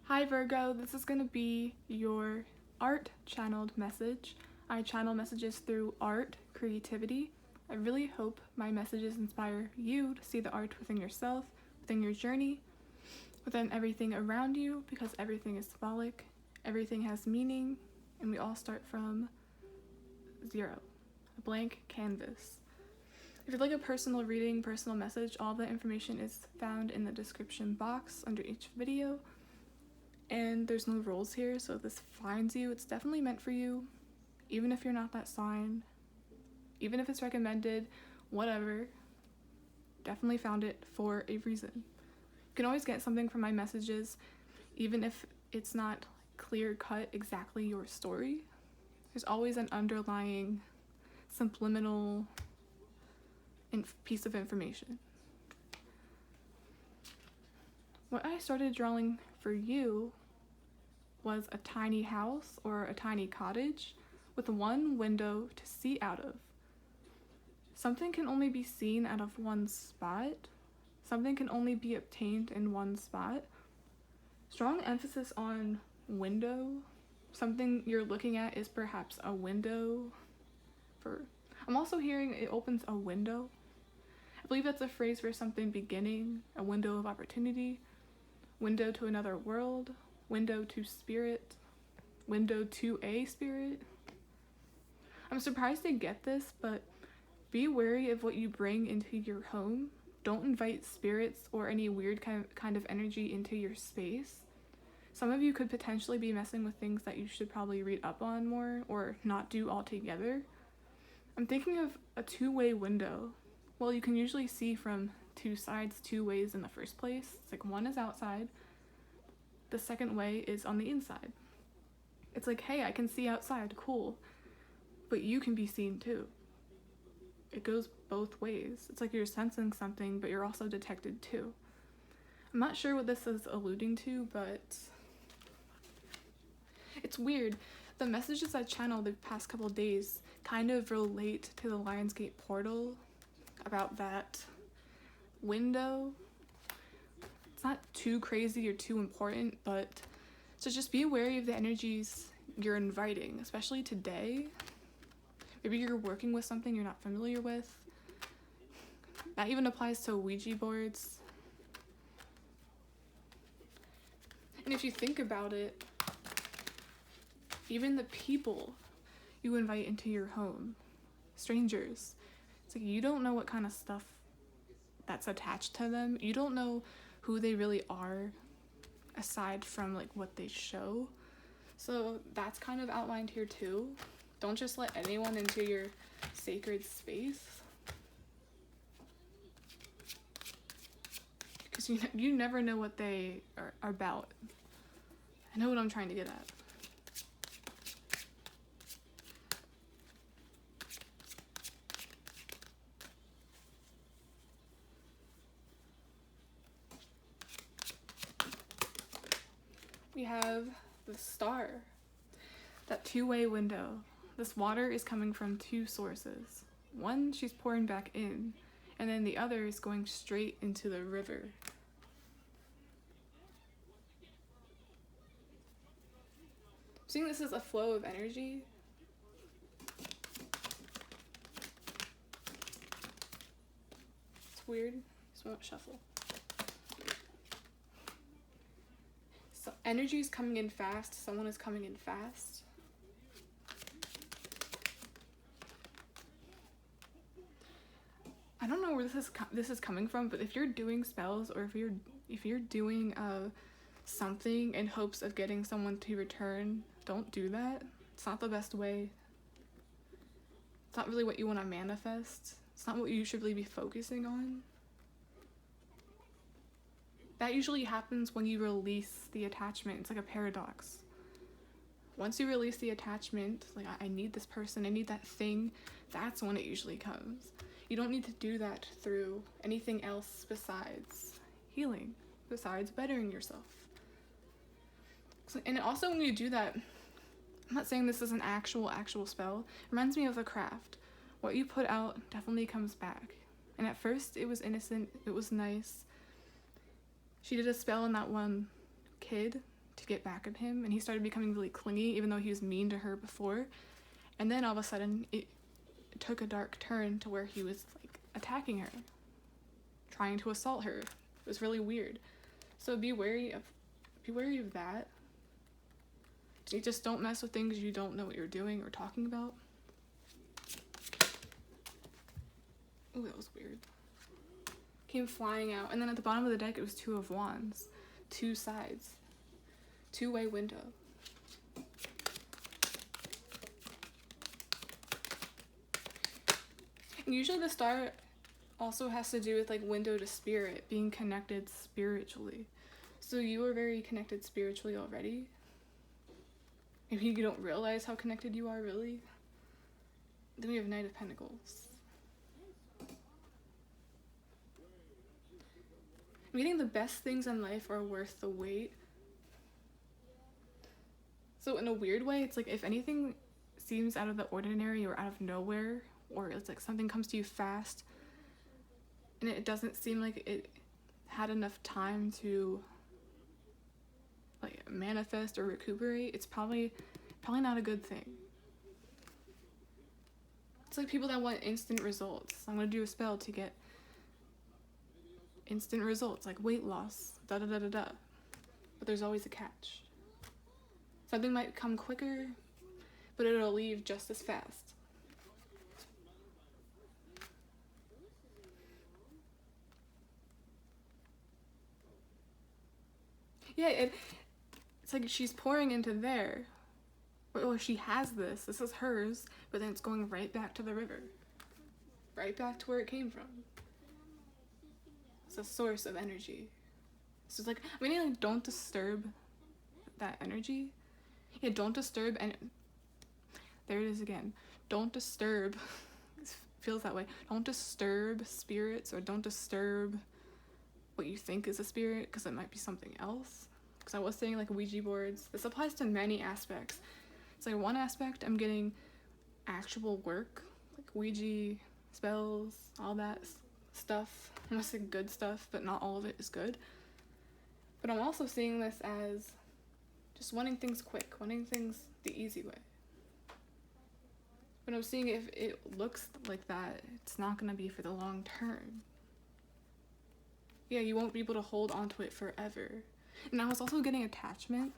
Hi Virgo, this is going to be your art channeled message. I channel messages through art, creativity. I really hope my messages inspire you to see the art within yourself, within your journey, within everything around you, because everything is symbolic, everything has meaning, and we all start from zero, a blank canvas. If you'd like a personal reading, personal message, all the information is found in the description box under each video. And there's no rules here, so if this finds you, it's definitely meant for you, even if you're not that sign, even if it's recommended, whatever. Definitely found it for a reason. You can always get something from my messages, even if it's not clear-cut exactly your story. There's always an underlying subliminal piece of information. What I started drawing for you was a tiny house or a tiny cottage with one window to see out of. Something can only be seen out of one spot. Something can only be obtained in one spot. Strong emphasis on window. Something you're looking at is perhaps a window. I'm also hearing it opens a window. I believe that's a phrase for something beginning, a window of opportunity, window to another world, window to spirit, window to a spirit. I'm surprised to get this, but be wary of what you bring into your home. Don't invite spirits or any weird kind of energy into your space. Some of you could potentially be messing with things that you should probably read up on more or not do altogether. I'm thinking of a two-way window. Well, you can usually see from two sides, two ways in the first place. It's like one is outside, the second way is on the inside. It's like, hey, I can see outside, cool, but you can be seen too. It goes both ways. It's like you're sensing something, but you're also detected too. I'm not sure what this is alluding to, but it's weird. The messages I channeled the past couple days kind of relate to the Lionsgate portal about that window. It's not too crazy or too important, but so just be wary of the energies you're inviting, especially today. Maybe you're working with something you're not familiar with. That even applies to Ouija boards. And if you think about it, even the people you invite into your home, strangers, it's like you don't know what kind of stuff that's attached to them. You don't know who they really are aside from like what they show. So that's kind of outlined here too. Don't just let anyone into your sacred space, because you never know what they are about. I know what I'm trying to get at. We have the star, that two-way window. This water is coming from two sources. One she's pouring back in, and then the other is going straight into the river. I'm seeing this as a flow of energy. It's weird. Just won't shuffle. So energy is coming in fast. Someone is coming in fast. I don't know where this is coming from, but if you're doing spells or if you're doing something in hopes of getting someone to return, don't do that. It's not the best way. It's not really what you want to manifest. It's not what you should really be focusing on. That usually happens when you release the attachment. It's like a paradox. Once you release the attachment, like I need this person, I need that thing, that's when it usually comes. You don't need to do that through anything else besides healing, besides bettering yourself. And also when you do that, I'm not saying this is an actual spell. It reminds me of a craft. What you put out definitely comes back. And at first it was innocent, it was nice. She did a spell on that one kid to get back at him, and he started becoming really clingy, even though he was mean to her before. And then all of a sudden, it took a dark turn to where he was like attacking her, trying to assault her. It was really weird. So be wary of that. You just don't mess with things you don't know what you're doing or talking about. Oh, that was weird. Came flying out, and then at the bottom of the deck it was Two of Wands, two sides, two-way window. And usually the star also has to do with like window to spirit, being connected spiritually. So you are very connected spiritually already. Maybe you don't realize how connected you are really. Then we have Knight of Pentacles. I'm getting the best things in life are worth the wait. So in a weird way, it's like if anything seems out of the ordinary or out of nowhere, or it's like something comes to you fast and it doesn't seem like it had enough time to like manifest or recuperate, it's probably not a good thing. It's like people that want instant results. I'm gonna do a spell to get instant results, like weight loss, da da da da da. But there's always a catch. Something might come quicker, but it'll leave just as fast. Yeah, it's like she's pouring into there. Or she has this is hers, but then it's going right back to the river. Right back to where it came from. It's a source of energy. So it's like, I mean, like, don't disturb that energy. Yeah, don't disturb, and there it is again. Don't disturb, it feels that way. Don't disturb spirits, or don't disturb what you think is a spirit, because it might be something else. Because I was saying like Ouija boards, this applies to many aspects. It's like one aspect, I'm getting actual work, like Ouija, spells, all that stuff. I'm not saying good stuff, but not all of it is good. But I'm also seeing this as just wanting things quick, wanting things the easy way. But I'm seeing if it looks like that, it's not going to be for the long term. Yeah, you won't be able to hold onto it forever. And I was also getting attachment.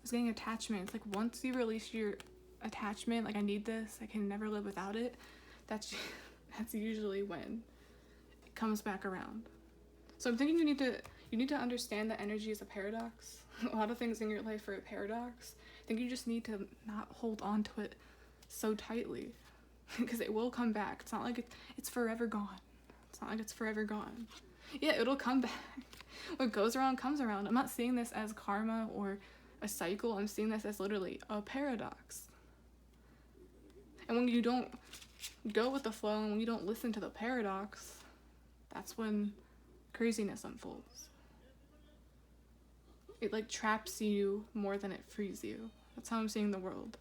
It's like once you release your attachment, like I need this, I can never live without it, that's usually when it comes back around. So I'm thinking you need to understand that energy is a paradox. A lot of things in your life are a paradox. I think you just need to not hold on to it so tightly, because it will come back. It's not like it's forever gone. It's not like it's forever gone. Yeah, it'll come back. What goes around comes around. I'm not seeing this as karma or a cycle. I'm seeing this as literally a paradox. And when you don't go with the flow and when you don't listen to the paradox, that's when craziness unfolds. It like traps you more than it frees you. That's how I'm seeing the world.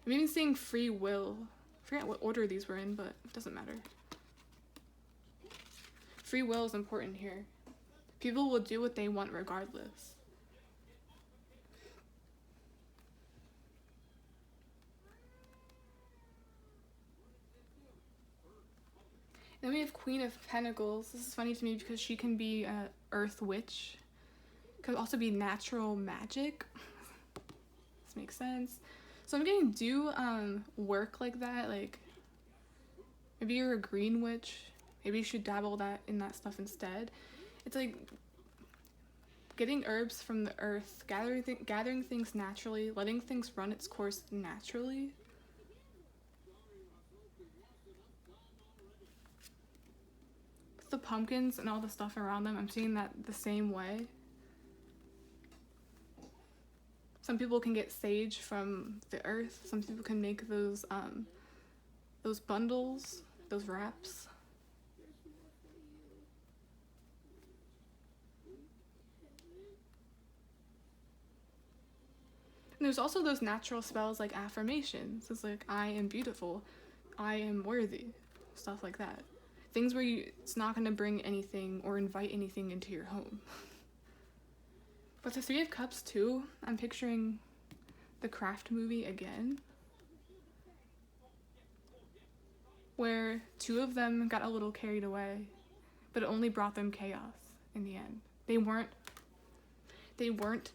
I'm even seeing free will. I forget what order these were in, but it doesn't matter. Free will is important here. People will do what they want regardless. Then we have Queen of Pentacles. This is funny to me because she can be an earth witch. Could also be natural magic. This makes sense. So I'm getting do work like that. Like maybe you're a green witch. Maybe you should dabble in that stuff instead. It's like getting herbs from the earth, gathering things naturally, letting things run its course naturally. With the pumpkins and all the stuff around them, I'm seeing that the same way. Some people can get sage from the earth. Some people can make those bundles, those wraps. And there's also those natural spells like affirmations. It's like, I am beautiful, I am worthy, stuff like that. Things where it's not going to bring anything or invite anything into your home. But the Three of Cups too, I'm picturing the Craft movie again, where two of them got a little carried away, but it only brought them chaos in the end. They weren't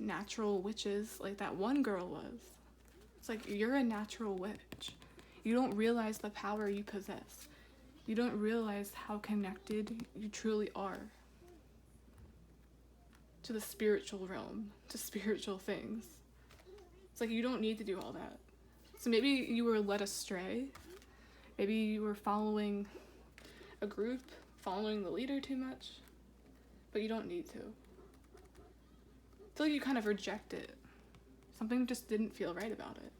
natural witches like that one girl was. It's like, you're a natural witch. You don't realize the power you possess. You don't realize how connected you truly are to the spiritual realm, to spiritual things. It's like, you don't need to do all that. So maybe you were led astray. Maybe you were following a group, following the leader too much, but you don't need to. I feel like you kind of reject it. Something just didn't feel right about it.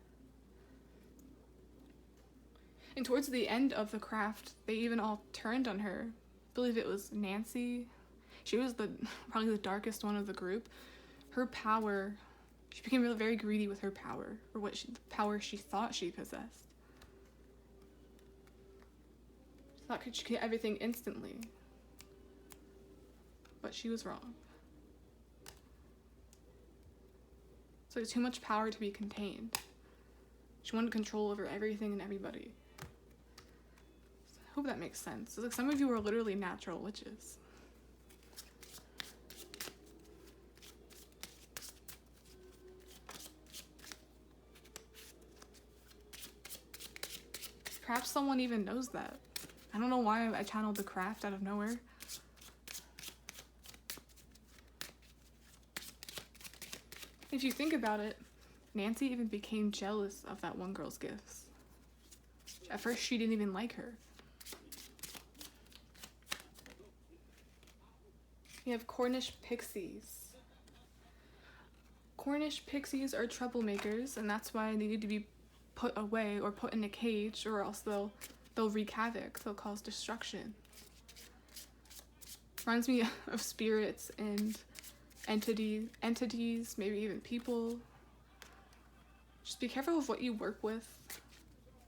And towards the end of the Craft, they even all turned on her. I believe it was Nancy. She was probably the darkest one of the group. Her power, she became really very greedy with her power, or the power she thought she possessed. She thought she could get everything instantly. But she was wrong. So there's too much power to be contained. She wanted control over everything and everybody. So I hope that makes sense. It's like some of you are literally natural witches. Perhaps someone even knows that. I don't know why I channeled the Craft out of nowhere. If you think about it, Nancy even became jealous of that one girl's gifts. At first, she didn't even like her. We have Cornish pixies. Cornish pixies are troublemakers, and that's why they need to be put away or put in a cage, or else they'll wreak havoc. They'll cause destruction. Reminds me of spirits and entities, maybe even people. Just be careful of what you work with.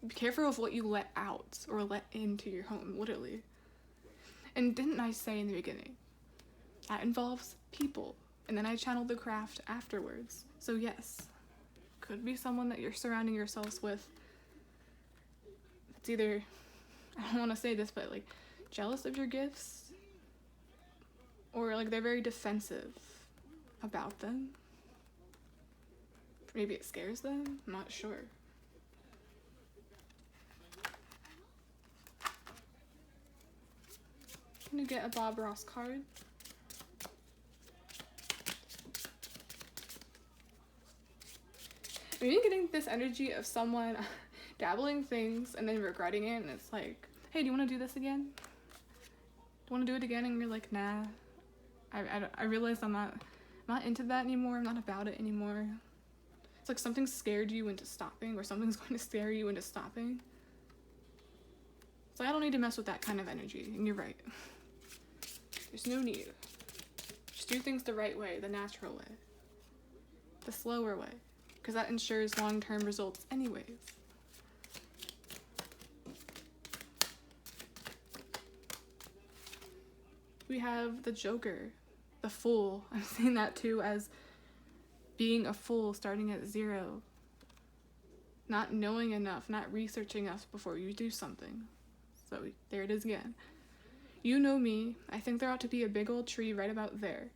Be careful of what you let out or let into your home, literally. And didn't I say in the beginning, that involves people. And then I channeled the Craft afterwards. So yes, could be someone that you're surrounding yourselves with. It's either, I don't want to say this, but like jealous of your gifts, or like they're very defensive about them. Maybe it scares them. I'm not sure. I'm gonna get a Bob Ross card. I'm even getting this energy of someone dabbling things and then regretting it, and it's like, hey, do you want to do this again? Do you want to do it again? And you're like, nah. I realized I'm not into that anymore. I'm not about it anymore. It's like something scared you into stopping, or something's going to scare you into stopping. So I don't need to mess with that kind of energy, and you're right. There's no need. Just do things the right way, the natural way, the slower way, because that ensures long-term results anyways. We have the Joker, the Fool. I'm seeing that too as being a fool, starting at 0. Not knowing enough, not researching enough before you do something. So there it is again. You know me. I think there ought to be a big old tree right about there.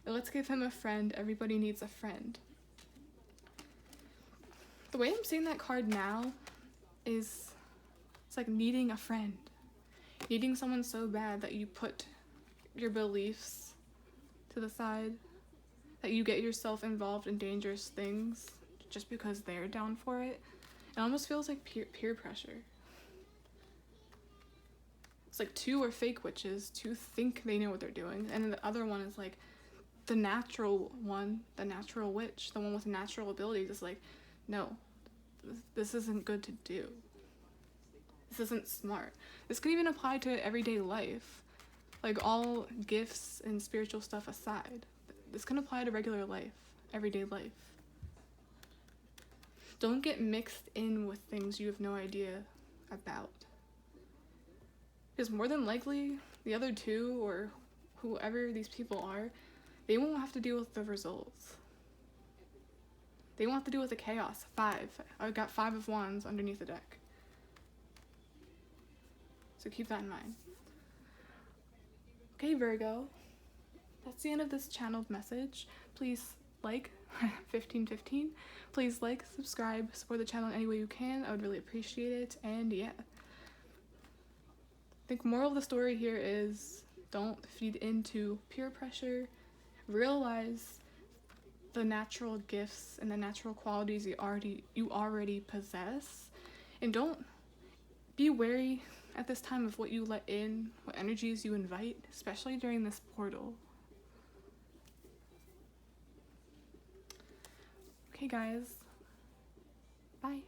Let's give him a friend. Everybody needs a friend. The way I'm seeing that card now is, it's like needing a friend. Needing someone so bad that you put your beliefs to the side, that you get yourself involved in dangerous things just because they're down for it. It almost feels like peer pressure. It's like 2 are fake witches, 2 think they know what they're doing, and then the other one is like the natural one, the natural witch, the one with natural abilities is like, no, this isn't good to do. This isn't smart. This can even apply to everyday life. Like all gifts and spiritual stuff aside, this can apply to regular life, everyday life. Don't get mixed in with things you have no idea about. Because more than likely, the other 2, or whoever these people are, They won't have to deal with the results. They won't have to deal with the chaos. 5. I've got 5 of Wands underneath the deck. So keep that in mind. Okay, Virgo. That's the end of this channeled message. Please like 1515. Please like, subscribe, support the channel in any way you can. I would really appreciate it. And yeah. I think moral of the story here is don't feed into peer pressure. Realize the natural gifts and the natural qualities you already possess, and don't be wary at this time of what you let in, what energies you invite, especially during this portal. Okay guys, bye.